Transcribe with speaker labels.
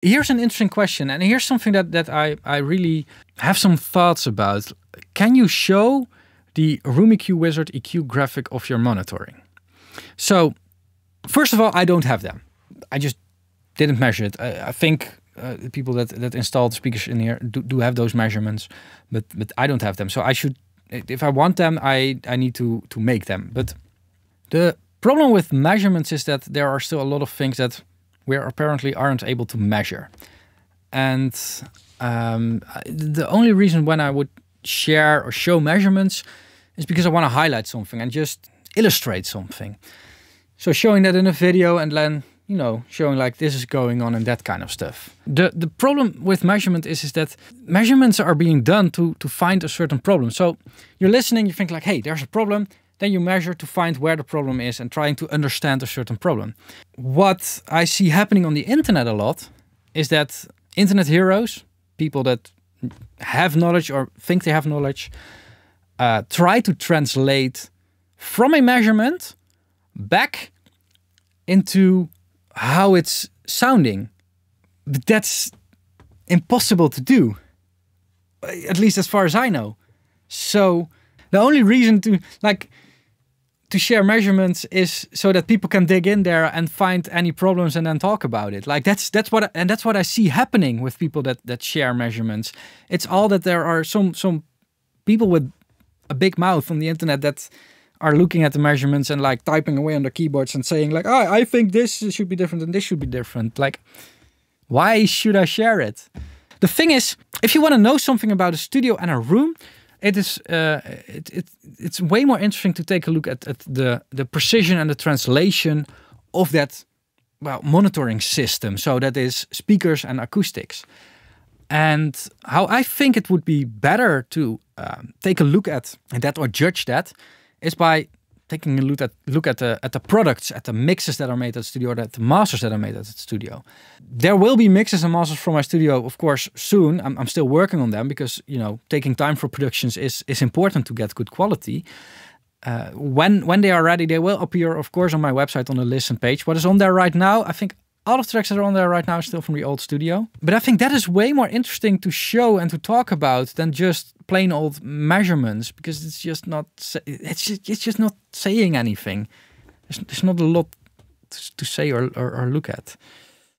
Speaker 1: here's an interesting question, and here's something that I really have some thoughts about. Can you show the Room EQ Wizard EQ graphic of your monitoring? So, first of all, I don't have them. I just didn't measure it. I think the people that installed speakers in here do have those measurements, but I don't have them. So I should, if I want them, I need to make them. But the problem with measurements is that there are still a lot of things that we apparently aren't able to measure. And the only reason when I would share or show measurements is because I want to highlight something and just illustrate something. So showing that in a video and then, you know, showing like this is going on and that kind of stuff. The problem with measurement is that measurements are being done to find a certain problem. So you're listening, you think like, hey, there's a problem. Then you measure to find where the problem is and trying to understand a certain problem. What I see happening on the internet a lot is that internet heroes, people that have knowledge or think they have knowledge, try to translate from a measurement back into how it's sounding. But that's impossible to do, at least as far as I know. So the only reason to share measurements is so that people can dig in there and find any problems and then talk about it. Like that's what I see happening with people that share measurements. It's all that there are some people with a big mouth on the internet that are looking at the measurements and like typing away on their keyboards and saying like, oh, I think this should be different and this should be different. Like, why should I share it? The thing is, if you want to know something about a studio and a room, it's way more interesting to take a look at the precision and the translation of that, well, monitoring system. So that is speakers and acoustics. And how I think it would be better to take a look at that or judge that is by taking a look at the products, at the mixes that are made at the studio, or at the masters that are made at the studio. There will be mixes and masters from my studio, of course, soon. I'm still working on them because, you know, taking time for productions is important to get good quality. When they are ready, they will appear, of course, on my website on the listen page. What is on there right now, I think all of the tracks that are on there right now are still from the old studio. But I think that is way more interesting to show and to talk about than just plain old measurements, because it's just not saying anything. There's not a lot to say or look at.